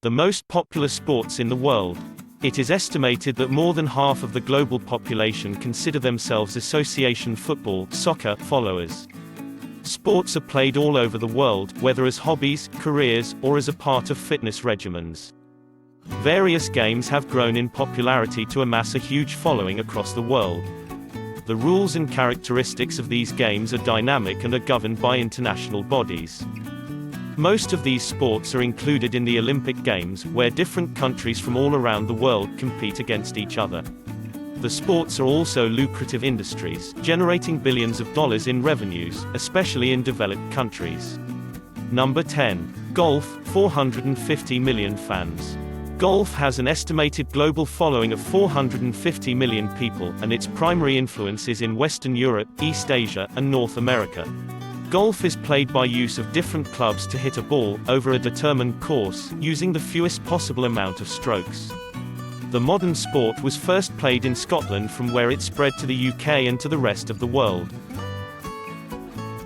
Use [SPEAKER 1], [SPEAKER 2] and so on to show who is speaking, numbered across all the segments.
[SPEAKER 1] The most popular sports in the world. It is estimated that more than half of the global population consider themselves association football, soccer, followers. Sports are played all over the world, whether as hobbies, careers, or as a part of fitness regimens. Various games have grown in popularity to amass a huge following across the world. The rules and characteristics of these games are dynamic and are governed by international bodies. Most of these sports are included in the Olympic Games, where different countries from all around the world compete against each other. The sports are also lucrative industries, generating billions of dollars in revenues, especially in developed countries. Number 10. Golf, 450 million fans. Golf has an estimated global following of 450 million people, and its primary influence is in Western Europe, East Asia, and North America. Golf is played by use of different clubs to hit a ball, over a determined course, using the fewest possible amount of strokes. The modern sport was first played in Scotland, from where it spread to the UK and to the rest of the world.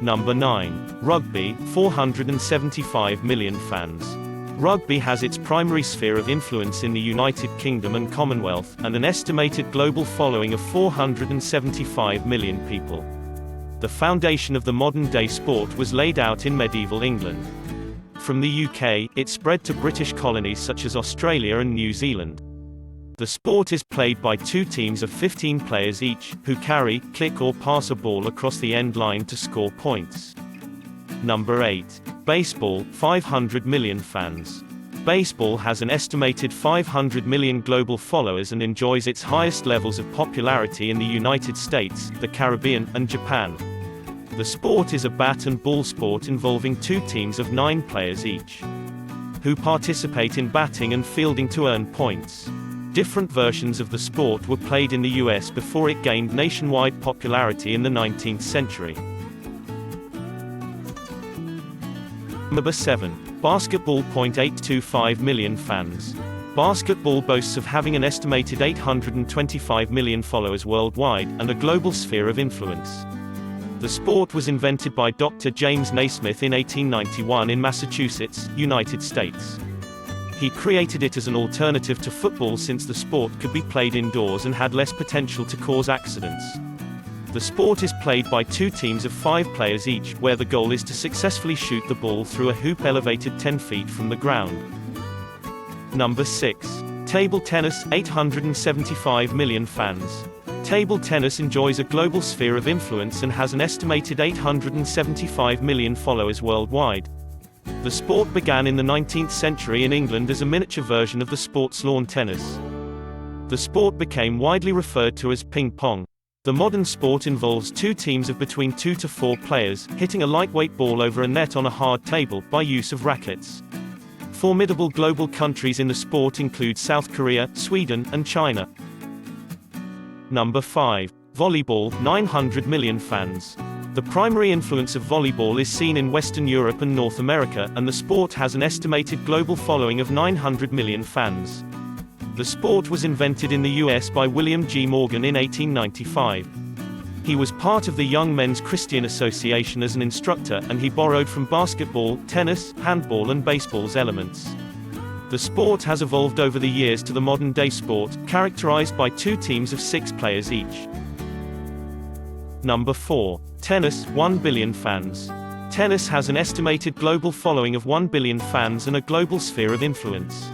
[SPEAKER 1] Number 9. Rugby, 475 million fans. Rugby has its primary sphere of influence in the United Kingdom and Commonwealth, and an estimated global following of 475 million people. The foundation of the modern-day sport was laid out in medieval England. From the UK, it spread to British colonies such as Australia and New Zealand. The sport is played by two teams of 15 players each, who carry, kick or pass a ball across the end line to score points. Number 8. Baseball, 500 million fans. Baseball has an estimated 500 million global followers and enjoys its highest levels of popularity in the United States, the Caribbean, and Japan. The sport is a bat and ball sport involving two teams of 9 players each, who participate in batting and fielding to earn points. Different versions of the sport were played in the US before it gained nationwide popularity in the 19th century. Number 7. Basketball, 825 million fans. Basketball boasts of having an estimated 825 million followers worldwide, and a global sphere of influence. The sport was invented by Dr. James Naismith in 1891 in Massachusetts, United States. He created it as an alternative to football since the sport could be played indoors and had less potential to cause accidents. The sport is played by two teams of 5 players each, where the goal is to successfully shoot the ball through a hoop elevated 10 feet from the ground. Number 6. Table tennis, 875 million fans. Table tennis enjoys a global sphere of influence and has an estimated 875 million followers worldwide. The sport began in the 19th century in England as a miniature version of the sport's lawn tennis. The sport became widely referred to as ping pong. The modern sport involves two teams of between 2 to 4 players, hitting a lightweight ball over a net on a hard table, by use of rackets. Formidable global countries in the sport include South Korea, Sweden, and China. Number 5. Volleyball, 900 million fans. The primary influence of volleyball is seen in Western Europe and North America, and the sport has an estimated global following of 900 million fans. The sport was invented in the US by William G. Morgan in 1895. He was part of the Young Men's Christian Association as an instructor, and he borrowed from basketball, tennis, handball and baseball's elements. The sport has evolved over the years to the modern-day sport, characterized by two teams of 6 players each. Number 4. Tennis, 1 billion fans. Tennis has an estimated global following of 1 billion fans and a global sphere of influence.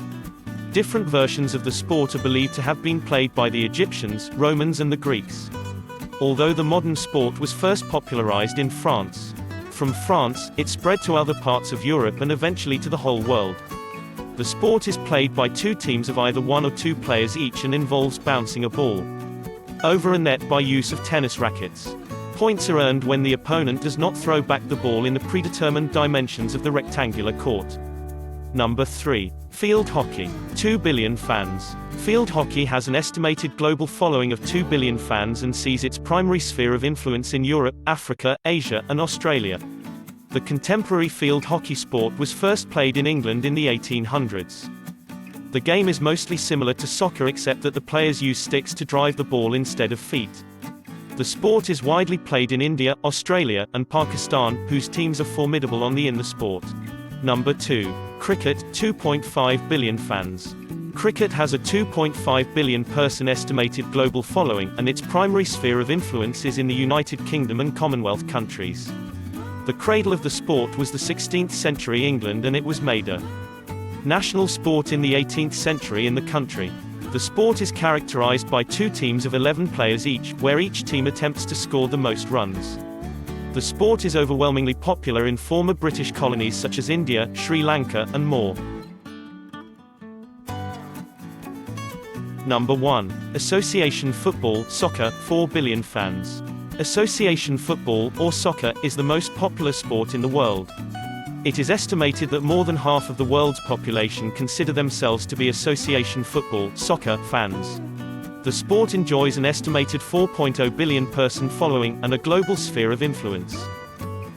[SPEAKER 1] Different versions of the sport are believed to have been played by the Egyptians, Romans and the Greeks. Although the modern sport was first popularized in France. From France, it spread to other parts of Europe and eventually to the whole world. The sport is played by two teams of either 1 or 2 players each and involves bouncing a ball over a net by use of tennis rackets. Points are earned when the opponent does not throw back the ball in the predetermined dimensions of the rectangular court. Number 3. Field hockey, 2 billion fans. Field hockey has an estimated global following of 2 billion fans and sees its primary sphere of influence in Europe, Africa, Asia, and Australia. The contemporary field hockey sport was first played in England in the 1800s. The game is mostly similar to soccer except that the players use sticks to drive the ball instead of feet. The sport is widely played in India, Australia, and Pakistan, whose teams are formidable in the sport. Number 2. Cricket, 2.5 billion fans. Cricket has a 2.5 billion person estimated global following, and its primary sphere of influence is in the United Kingdom and Commonwealth countries. The cradle of the sport was the 16th century England, and it was made a national sport in the 18th century in the country. The sport is characterized by two teams of 11 players each, where each team attempts to score the most runs. The sport is overwhelmingly popular in former British colonies such as India, Sri Lanka, and more. Number 1. Association football, soccer, 4 billion fans. Association football, or soccer, is the most popular sport in the world. It is estimated that more than half of the world's population consider themselves to be association football, soccer, fans. The sport enjoys an estimated 4.0 billion person following, and a global sphere of influence.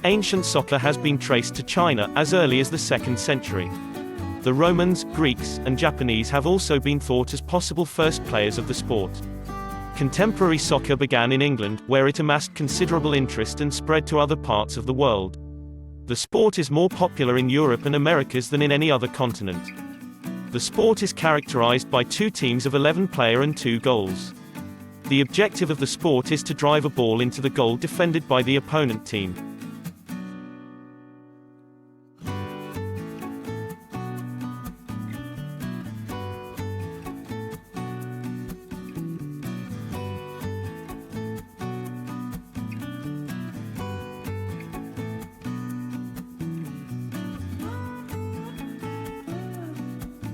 [SPEAKER 1] Ancient soccer has been traced to China, as early as the 2nd century. The Romans, Greeks, and Japanese have also been thought as possible first players of the sport. Contemporary soccer began in England, where it amassed considerable interest and spread to other parts of the world. The sport is more popular in Europe and Americas than in any other continent. The sport is characterized by two teams of 11 players and 2 goals. The objective of the sport is to drive a ball into the goal defended by the opponent team.